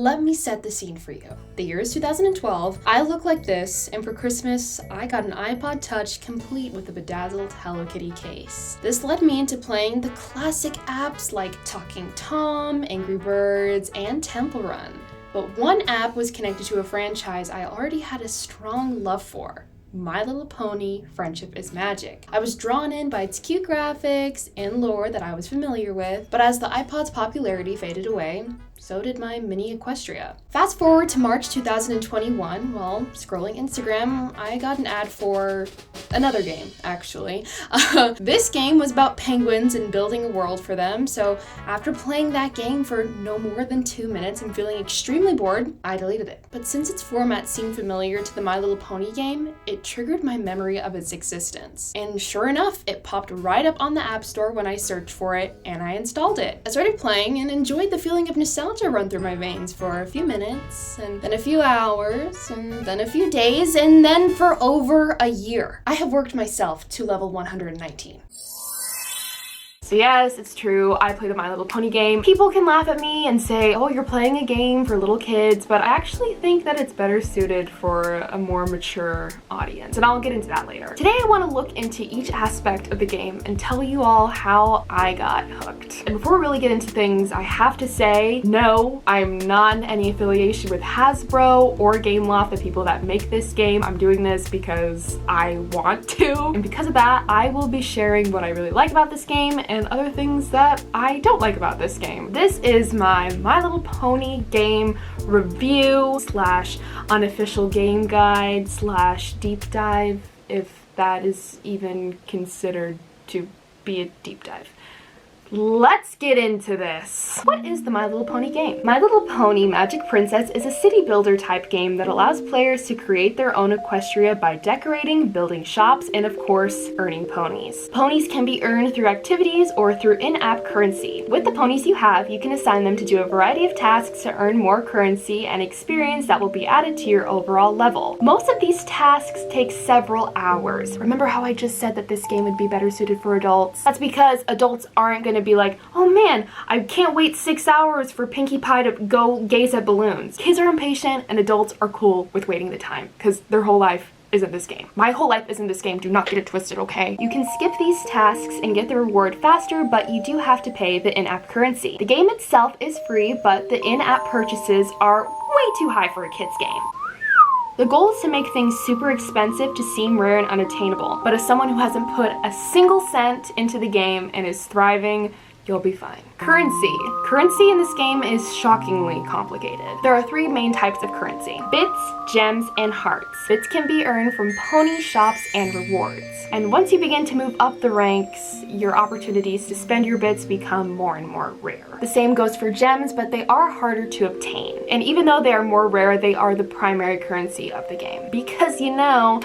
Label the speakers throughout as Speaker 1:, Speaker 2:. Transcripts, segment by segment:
Speaker 1: let me set the scene for you. The year is 2012, I look like this, and for Christmas, I got an iPod Touch complete with a bedazzled Hello Kitty case. This led me into playing the classic apps like Talking Tom, Angry Birds, and Temple Run. But one app was connected to a franchise I already had a strong love for. My Little Pony: Friendship is Magic. I was drawn in by its cute graphics and lore that I was familiar with, but as the iPod's popularity faded away, so did my mini Equestria. Fast forward to March 2021, while scrolling Instagram, I got an ad for another game, actually. This game was about penguins and building a world for them, so after playing that game for no more than 2 minutes and feeling extremely bored, I deleted it. But since its format seemed familiar to the My Little Pony game, it triggered my memory of its existence. And sure enough, it popped right up on the App Store when I searched for it, and I installed it. I started playing and enjoyed the feeling of nostalgia run through my veins for a few minutes, and then a few hours, and then a few days, and then for over a year. I have worked myself to level 119. So yes, it's true, I play the My Little Pony game. People can laugh at me and say, oh, you're playing a game for little kids, but I actually think that it's better suited for a more mature audience, and I'll get into that later. Today I want to look into each aspect of the game and tell you all how I got hooked. And before we really get into things, I have to say, no, I'm not in any affiliation with Hasbro or Gameloft, the people that make this game. I'm doing this because I want to, and because of that, I will be sharing what I really like about this game and other things that I don't like about this game. This is my Little Pony game review slash unofficial game guide slash deep dive, if that is even considered to be a deep dive. Let's get into this. What is the My Little Pony game? My Little Pony Magic Princess is a city builder type game that allows players to create their own Equestria by decorating, building shops, and of course, earning ponies. Ponies can be earned through activities or through in-app currency. With the ponies you have, you can assign them to do a variety of tasks to earn more currency and experience that will be added to your overall level. Most of these tasks take several hours. Remember how I just said that this game would be better suited for adults? That's because adults aren't going to be like, oh man, I can't wait 6 hours for Pinkie Pie to go gaze at balloons. Kids are impatient and adults are cool with waiting the time because their whole life isn't this game. My whole life isn't this game. Do not get it twisted, okay? You can skip these tasks and get the reward faster, but you do have to pay the in-app currency. The game itself is free, but the in-app purchases are way too high for a kid's game. The goal is to make things super expensive to seem rare and unattainable, but as someone who hasn't put a single cent into the game and is thriving, you'll be fine. Currency. Currency in this game is shockingly complicated. There are 3 main types of currency: bits, gems, and hearts. Bits can be earned from pony shops and rewards. And once you begin to move up the ranks, your opportunities to spend your bits become more and more rare. The same goes for gems, but they are harder to obtain. And even though they are more rare, they are the primary currency of the game. Because you know,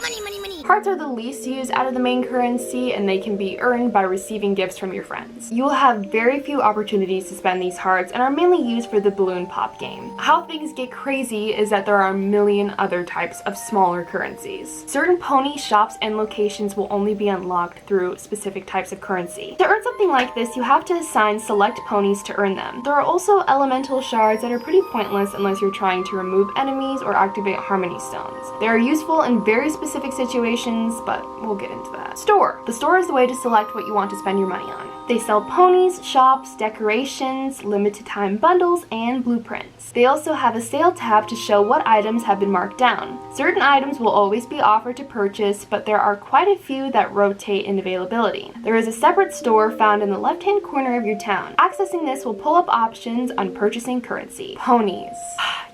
Speaker 1: hearts are the least used out of the main currency, and they can be earned by receiving gifts from your friends. You will have very few opportunities to spend these hearts and are mainly used for the balloon pop game. How things get crazy is that there are a million other types of smaller currencies. Certain pony shops and locations will only be unlocked through specific types of currency. To earn something like this, you have to assign select ponies to earn them. There are also elemental shards that are pretty pointless unless you're trying to remove enemies or activate harmony stones. They are useful in very specific situations, but we'll get into that. Store. The store is the way to select what you want to spend your money on. They sell ponies, shops, decorations, limited time bundles, and blueprints. They also have a sale tab to show what items have been marked down. Certain items will always be offered to purchase, but there are quite a few that rotate in availability. There is a separate store found in the left-hand corner of your town. Accessing this will pull up options on purchasing currency. Ponies.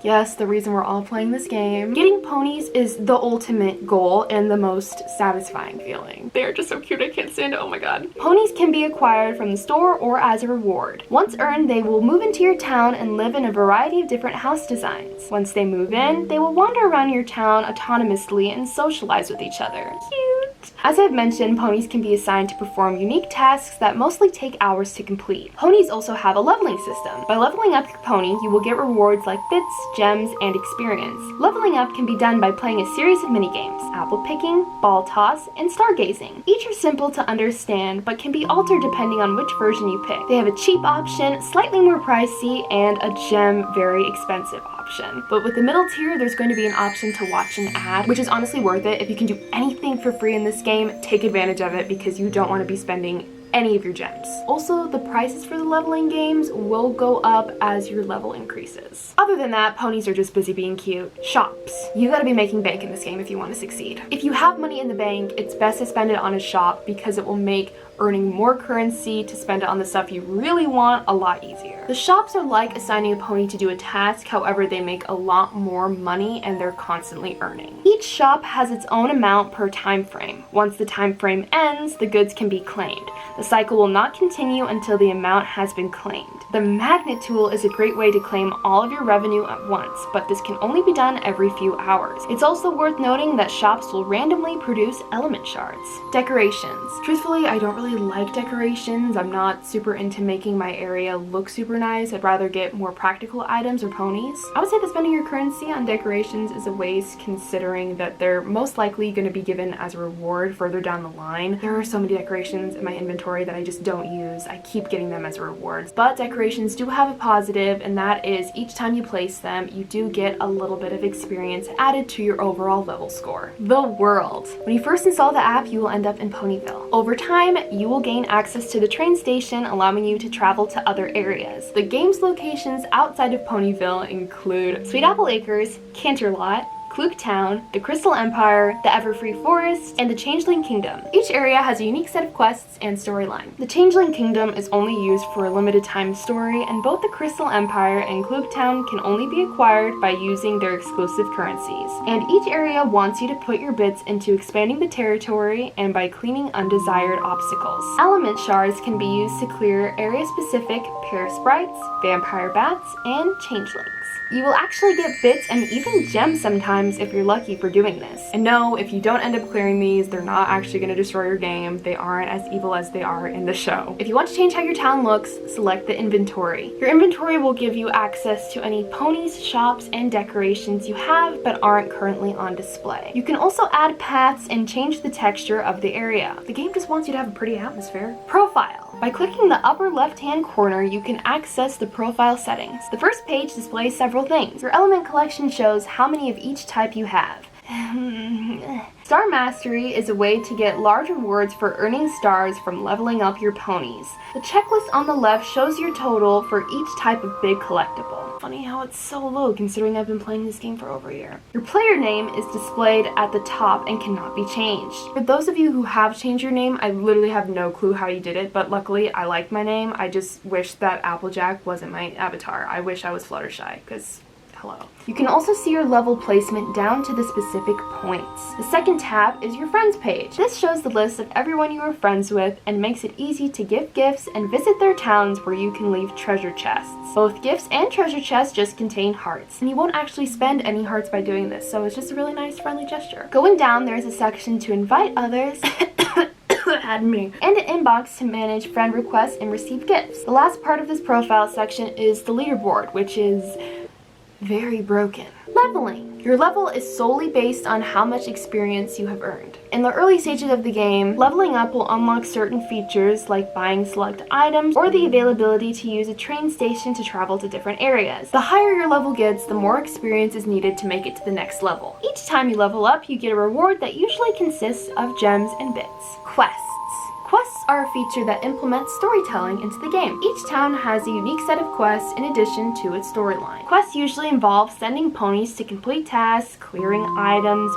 Speaker 1: Yes, the reason we're all playing this game. Getting ponies is the ultimate goal and the most satisfying feeling. They are just so cute, I can't stand it, oh my god. Ponies can be acquired from the store or as a reward. Once earned, they will move into your town and live in a variety of different house designs. Once they move in, they will wander around your town autonomously and socialize with each other. Cute! great. As I've mentioned, ponies can be assigned to perform unique tasks that mostly take hours to complete. Ponies also have a leveling system. By leveling up your pony, you will get rewards like bits, gems, and experience. Leveling up can be done by playing a series of minigames: apple picking, ball toss, and stargazing. Each are simple to understand, but can be altered depending on which version you pick. They have a cheap option, slightly more pricey, and a gem, very expensive option. But with the middle tier, there's going to be an option to watch an ad, which is honestly worth it. If you can do anything for free in this game, take advantage of it because you don't want to be spending any of your gems. Also, the prices for the leveling games will go up as your level increases. Other than that, ponies are just busy being cute. Shops. You gotta be making bank in this game if you want to succeed. If you have money in the bank, it's best to spend it on a shop because it will make earning more currency to spend it on the stuff you really want a lot easier. The shops are like assigning a pony to do a task, however they make a lot more money and they're constantly earning. Each shop has its own amount per time frame. Once the time frame ends, the goods can be claimed. The cycle will not continue until the amount has been claimed. The magnet tool is a great way to claim all of your revenue at once, but this can only be done every few hours. It's also worth noting that shops will randomly produce element shards. Decorations. Truthfully, I don't really like decorations. I'm not super into making my area look super nice. I'd rather get more practical items or ponies. I would say that spending your currency on decorations is a waste considering that they're most likely going to be given as a reward further down the line. There are so many decorations in my inventory that I just don't use. I keep getting them as rewards. But decorations do have a positive, and that is each time you place them, you do get a little bit of experience added to your overall level score. The world. When you first install the app, you will end up in Ponyville. Over time, you will gain access to the train station, allowing you to travel to other areas. The game's locations outside of Ponyville include Sweet Apple Acres, Canterlot, Klook Town, the Crystal Empire, the Everfree Forest, and the Changeling Kingdom. Each area has a unique set of quests and storyline. The Changeling Kingdom is only used for a limited time story, and both the Crystal Empire and Klook Town can only be acquired by using their exclusive currencies. And each area wants you to put your bits into expanding the territory and by cleaning undesired obstacles. Element shards can be used to clear area-specific pair sprites, vampire bats, and changelings. You will actually get bits and even gems sometimes if you're lucky for doing this. And no, if you don't end up clearing these, they're not actually going to destroy your game. They aren't as evil as they are in the show. If you want to change how your town looks, select the inventory. Your inventory will give you access to any ponies, shops, and decorations you have but aren't currently on display. You can also add paths and change the texture of the area. The game just wants you to have a pretty atmosphere. Profile. By clicking the upper left-hand corner, you can access the profile settings. The first page displays several things. Your element collection shows how many of each type you have. Star Mastery is a way to get large rewards for earning stars from leveling up your ponies. The checklist on the left shows your total for each type of big collectible. Funny how it's so low considering I've been playing this game for over a year. Your player name is displayed at the top and cannot be changed. For those of you who have changed your name, I literally have no clue how you did it, but luckily I like my name. I just wish that Applejack wasn't my avatar. I wish I was Fluttershy, because hello. You can also see your level placement down to the specific points. The second tab is your friends page. This shows the list of everyone you are friends with and makes it easy to give gifts and visit their towns where you can leave treasure chests. Both gifts and treasure chests just contain hearts, and you won't actually spend any hearts by doing this, so it's just a really nice friendly gesture. Going down, there's a section to invite others and an inbox to manage friend requests and receive gifts. The last part of this profile section is the leaderboard, which is very broken. Leveling. Your level is solely based on how much experience you have earned. In the early stages of the game, leveling up will unlock certain features like buying select items or the availability to use a train station to travel to different areas. The higher your level gets, the more experience is needed to make it to the next level. Each time you level up, you get a reward that usually consists of gems and bits. Quests. Quests are a feature that implements storytelling into the game. Each town has a unique set of quests in addition to its storyline. Quests usually involve sending ponies to complete tasks, clearing items,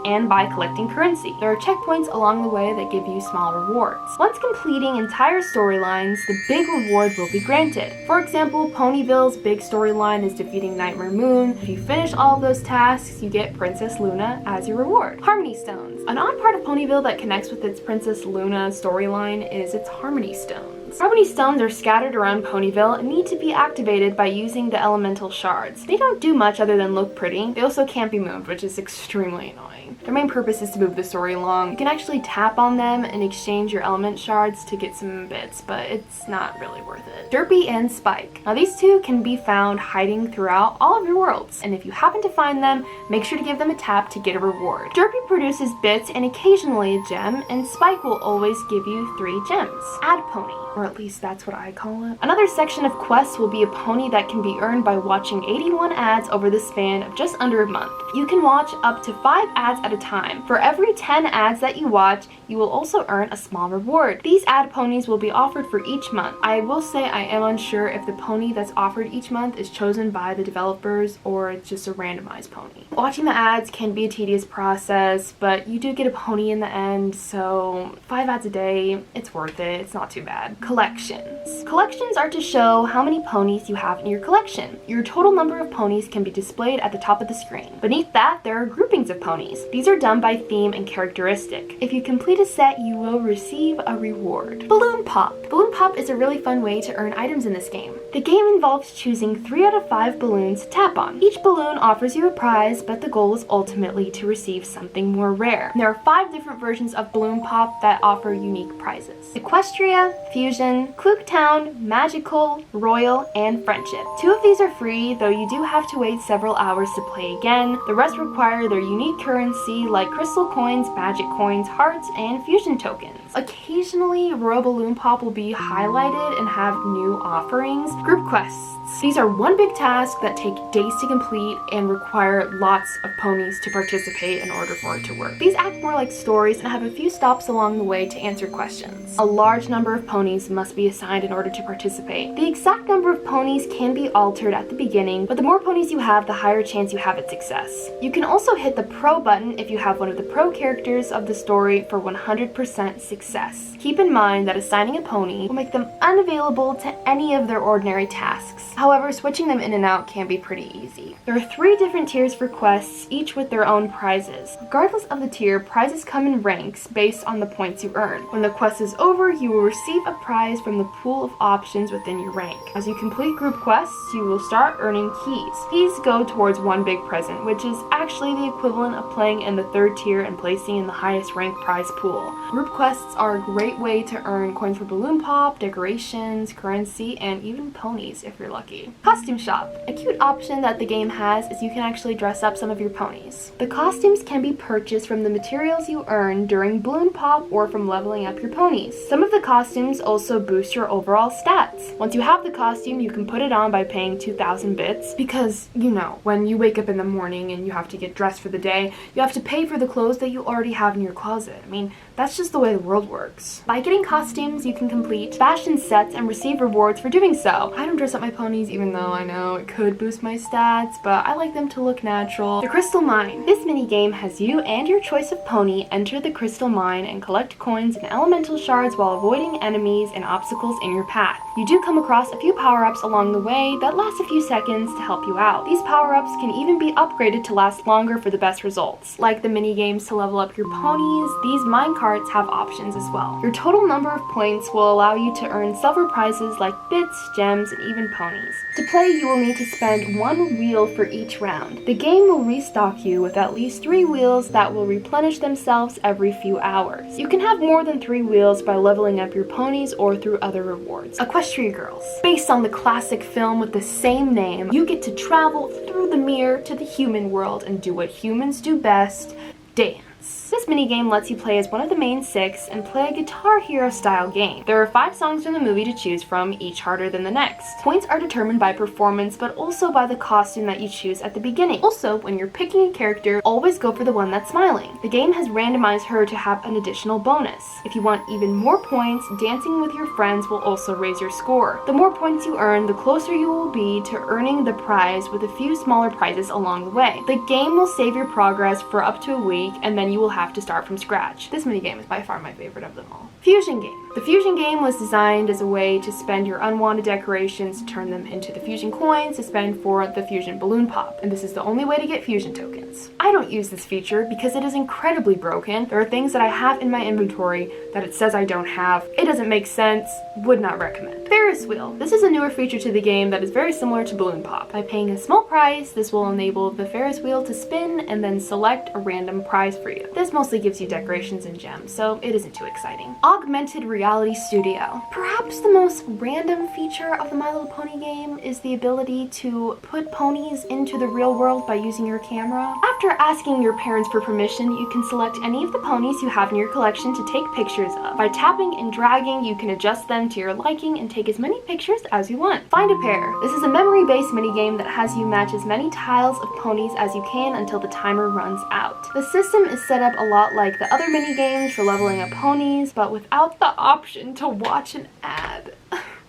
Speaker 1: and by collecting currency. There are checkpoints along the way that give you small rewards. Once completing entire storylines, the big reward will be granted. For example, Ponyville's big storyline is defeating Nightmare Moon. If you finish all of those tasks, you get Princess Luna as your reward. Harmony Stones. An odd part of Ponyville that connects with its Princess Luna storyline is its Harmony Stones. stones. How many stones are scattered around Ponyville need to be activated by using the elemental shards. They don't do much other than look pretty. They also can't be moved, which is extremely annoying. Their main purpose is to move the story along. You can actually tap on them and exchange your element shards to get some bits, but it's not really worth it. Derpy and Spike. Now these two can be found hiding throughout all of your worlds, and if you happen to find them, make sure to give them a tap to get a reward. Derpy produces bits and occasionally a gem, and Spike will always give you 3 gems. Add pony, or at least that's what I call it. Another section of quests will be a pony that can be earned by watching 81 ads over the span of just under a month. You can watch up to 5 ads at a time. For every 10 ads that you watch, you will also earn a small reward. These ad ponies will be offered for each month. I will say I am unsure if the pony that's offered each month is chosen by the developers or it's just a randomized pony. Watching the ads can be a tedious process, but you do get a pony in the end, so 5 ads a day, it's worth it. It's not too bad. Collections. Collections are to show how many ponies you have in your collection. Your total number of ponies can be displayed at the top of the screen. Beneath that, there are groupings of ponies. These are done by theme and characteristic. If you complete a set, you will receive a reward. Balloon Pop. Balloon Pop is a really fun way to earn items in this game. The game involves choosing 3 out of 5 balloons to tap on. Each balloon offers you a prize, but the goal is ultimately to receive something more rare. There are 5 different versions of Balloon Pop that offer unique prizes: Equestria, Fusion, Klooktown, Magical, Royal, and Friendship. 2 of these are free, though you do have to wait several hours to play again. The rest require their unique currency like crystal coins, magic coins, hearts, and fusion tokens. Occasionally, Royal Balloon Pop will be highlighted and have new offerings. Group quests. These are one big task that take days to complete and require lots of ponies to participate in order for it to work. These act more like stories and have a few stops along the way to answer questions. A large number of ponies must be assigned in order to participate. The exact number of ponies can be altered at the beginning, but the more ponies you have, the higher chance you have at success. You can also hit the pro button if you have one of the pro characters of the story for 100% success. Keep in mind that assigning a pony will make them unavailable to any of their ordinary tasks. However, switching them in and out can be pretty easy. There are 3 different tiers for quests, each with their own prizes. Regardless of the tier, prizes come in ranks based on the points you earn. When the quest is over, you will receive a prize from the pool of options within your rank. As you complete group quests, you will start earning keys. Keys go towards one big present, which is actually the equivalent of playing in the 3rd tier and placing in the highest ranked prize pool. Group quests are a great way to earn coins for Balloon Pop, decorations, currency, and even ponies if you're lucky. Costume Shop. A cute option that the game has is you can actually dress up some of your ponies. The costumes can be purchased from the materials you earn during Balloon Pop or from leveling up your ponies. Some of the costumes also boost your overall stats. Once you have the costume, you can put it on by paying 2,000 bits because, you know, when you wake up in the morning and you have to get dressed for the day, you have to pay for the clothes that you already have in your closet. I mean, that's just the way the world works. By getting costumes, you can complete fashion sets and receive rewards for doing so. I don't dress up my ponies even though I know it could boost my stats, but I like them to look natural. The Crystal Mine. This minigame has you and your choice of pony enter the Crystal Mine and collect coins and elemental shards while avoiding enemies and obstacles in your path. You do come across a few power-ups along the way that last a few seconds to help you out. These power-ups can even be upgraded to last longer for the best results. Like the minigames to level up your ponies, these minecarts have options as well. Your total number of points will allow you to earn silver prizes like bits, gems, and even ponies. To play, you will need to spend 1 wheel for each round. The game will restock you with at least 3 wheels that will replenish themselves every few hours. You can have more than 3 wheels by leveling up your ponies or through other rewards. Equestria Girls. Based on the classic film with the same name, you get to travel through the mirror to the human world and do what humans do best: dance. This minigame lets you play as one of the main 6 and play a Guitar Hero style game. There are 5 songs from the movie to choose from, each harder than the next. Points are determined by performance, but also by the costume that you choose at the beginning. Also, when you're picking a character, always go for the one that's smiling. The game has randomized her to have an additional bonus. If you want even more points, dancing with your friends will also raise your score. The more points you earn, the closer you will be to earning the prize with a few smaller prizes along the way. The game will save your progress for up to a week, and then you will have to start from scratch. This minigame is by far my favorite of them all. Fusion Game. The fusion game was designed as a way to spend your unwanted decorations to turn them into the fusion coins to spend for the fusion balloon pop, and this is the only way to get fusion tokens. I don't use this feature because it is incredibly broken. There are things that I have in my inventory that it says I don't have. It doesn't make sense, would not recommend. Ferris Wheel. This is a newer feature to the game that is very similar to balloon pop. By paying a small price, this will enable the Ferris wheel to spin and then select a random prize for you. This mostly gives you decorations and gems, so it isn't too exciting. Augmented Reality Studio. Perhaps the most random feature of the My Little Pony game is the ability to put ponies into the real world by using your camera. After asking your parents for permission, you can select any of the ponies you have in your collection to take pictures of. By tapping and dragging, you can adjust them to your liking and take as many pictures as you want. Find a pair. This is a memory-based minigame that has you match as many tiles of ponies as you can until the timer runs out. The system is set up a lot like the other minigames for leveling up ponies, but without the option to watch an ad.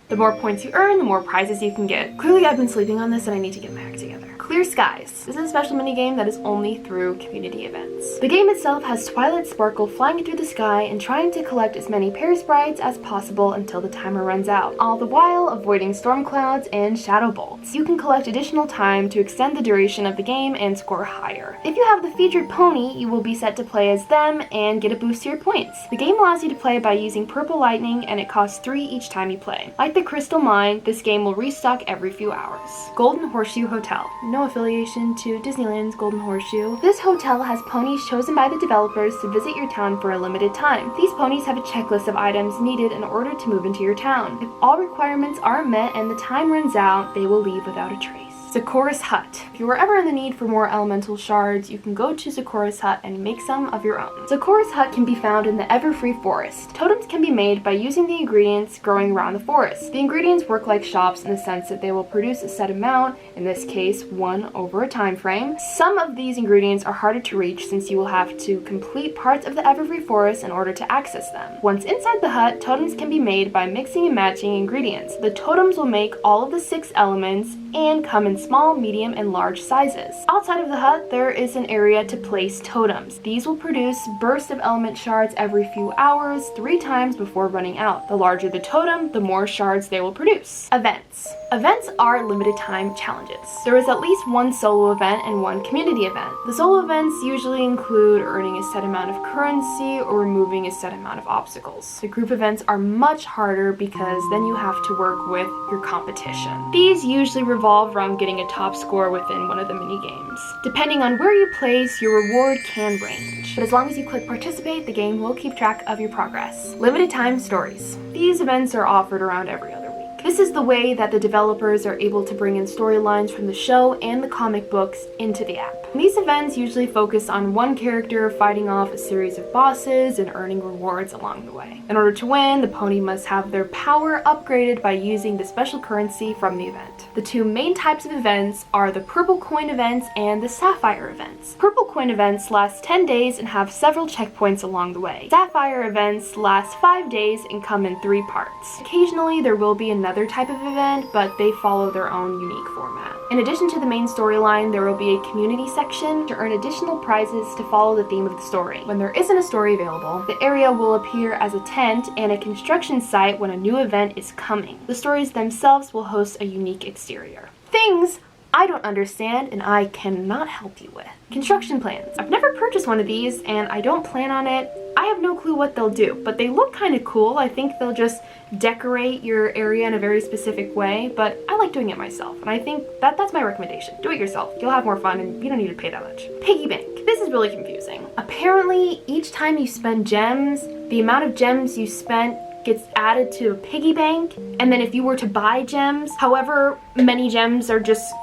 Speaker 1: The more points you earn, the more prizes you can get. Clearly I've been sleeping on this and I need to get my act together. Clear Skies. This is a special minigame that is only through community events. The game itself has Twilight Sparkle flying through the sky and trying to collect as many Pair Sprites as possible until the timer runs out, all the while avoiding storm clouds and shadow bolts. You can collect additional time to extend the duration of the game and score higher. If you have the featured pony, you will be set to play as them and get a boost to your points. The game allows you to play by using Purple Lightning and it costs 3 each time you play. Like the Crystal Mine, this game will restock every few hours. Golden Horseshoe Hotel. No affiliation to Disneyland's Golden Horseshoe. This hotel has ponies chosen by the developers to visit your town for a limited time. These ponies have a checklist of items needed in order to move into your town. If all requirements are met and the time runs out, they will leave without a trace. Sakura's Hut. If you are ever in the need for more elemental shards, you can go to Sakura's Hut and make some of your own. Sakura's Hut can be found in the Everfree Forest. Totems can be made by using the ingredients growing around the forest. The ingredients work like shops in the sense that they will produce a set amount, in this case 1 over a time frame. Some of these ingredients are harder to reach since you will have to complete parts of the Everfree Forest in order to access them. Once inside the hut, totems can be made by mixing and matching ingredients. The totems will make all of the 6 elements and come in small, medium, and large sizes. Outside of the hut, there is an area to place totems. These will produce bursts of element shards every few hours, 3 times before running out. The larger the totem, the more shards they will produce. Events. Events are limited time challenges. There is at least 1 solo event and 1 community event. The solo events usually include earning a set amount of currency or removing a set amount of obstacles. The group events are much harder because then you have to work with your competition. These usually revolve around getting a top score within one of the mini games. Depending on where you place, your reward can range. But as long as you click participate, the game will keep track of your progress. Limited time stories. These events are offered around every other week. This is the way that the developers are able to bring in storylines from the show and the comic books into the app. These events usually focus on one character fighting off a series of bosses and earning rewards along the way. In order to win, the pony must have their power upgraded by using the special currency from the event. The 2 main types of events are the purple coin events and the sapphire events. Purple coin events last 10 days and have several checkpoints along the way. Sapphire events last 5 days and come in 3 parts. Occasionally there will be another type of event, but they follow their own unique format. In addition to the main storyline, there will be a community section to earn additional prizes to follow the theme of the story. When there isn't a story available, the area will appear as a tent and a construction site when a new event is coming. The stories themselves will host a unique exterior. Things I don't understand and I cannot help you with. Construction plans. I've never purchased one of these and I don't plan on it. I have no clue what they'll do, but they look kind of cool. I think they'll just decorate your area in a very specific way, but I like doing it myself, and I think that's my recommendation. Do it yourself. You'll have more fun, and you don't need to pay that much. Piggy Bank. This is really confusing. Apparently, each time you spend gems, the amount of gems you spent gets added to a piggy bank, and then if you were to buy gems, however many gems are just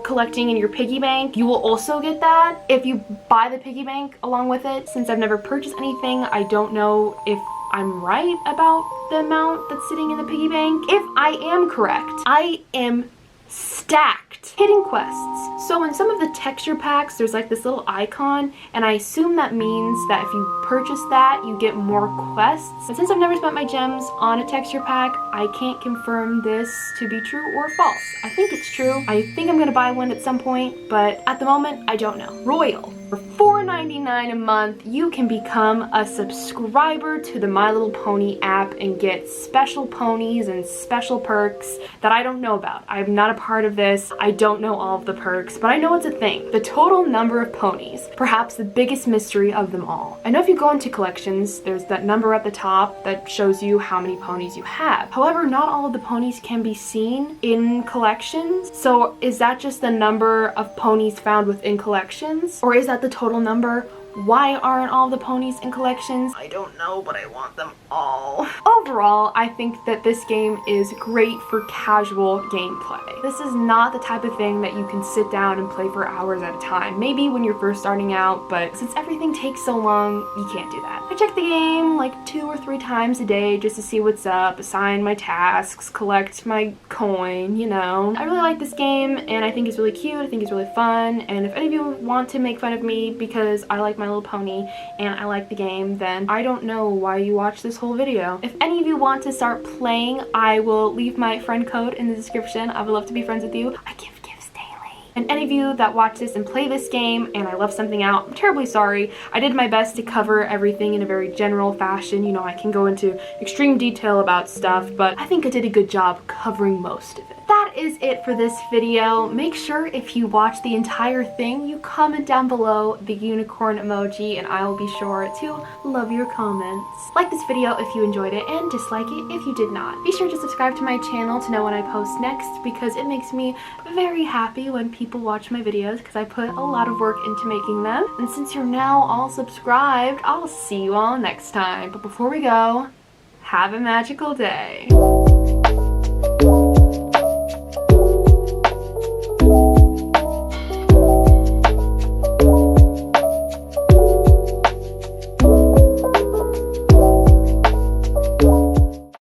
Speaker 1: collecting in your piggy bank, you will also get that if you buy the piggy bank along with it. Since I've never purchased anything, I don't know if I'm right about the amount that's sitting in the piggy bank. If I am correct, I am stacked. Hidden quests. So in some of the texture packs, there's like this little icon, and I assume that means that if you purchase that, you get more quests. But since I've never spent my gems on a texture pack, I can't confirm this to be true or false. I think it's true. I think I'm gonna buy one at some point, but at the moment, I don't know. Royal. For $4.99 a month, you can become a subscriber to the My Little Pony app and get special ponies and special perks that I don't know about. I'm not a part of this. I don't know all of the perks, but I know it's a thing. The total number of ponies, perhaps the biggest mystery of them all. I know if you go into collections, there's that number at the top that shows you how many ponies you have. However, not all of the ponies can be seen in collections. So is that just the number of ponies found within collections? Or is that the total number? Why aren't all the ponies in collections? I don't know, but I want them all. Overall, I think that this game is great for casual gameplay. This is not the type of thing that you can sit down and play for hours at a time. Maybe when you're first starting out, but since everything takes so long, you can't do that. I check the game like 2 or 3 times a day just to see what's up, assign my tasks, collect my coin, you know. I really like this game and I think it's really cute, I think it's really fun, and if any of you want to make fun of me because I like My Little Pony and I like the game, then I don't know why you watched this whole video. If any of you want to start playing, I will leave my friend code in the description. I would love to be friends with you. I give gifts daily. And any of you that watch this and play this game and I left something out, I'm terribly sorry. I did my best to cover everything in a very general fashion. You know, I can go into extreme detail about stuff, but I think I did a good job covering most of it. That is it for this video. Make sure if you watch the entire thing, you comment down below the unicorn emoji and I will be sure to love your comments. Like this video if you enjoyed it and dislike it if you did not. Be sure to subscribe to my channel to know when I post next because it makes me very happy when people watch my videos because I put a lot of work into making them. And since you're now all subscribed, I'll see you all next time. But before we go, have a magical day.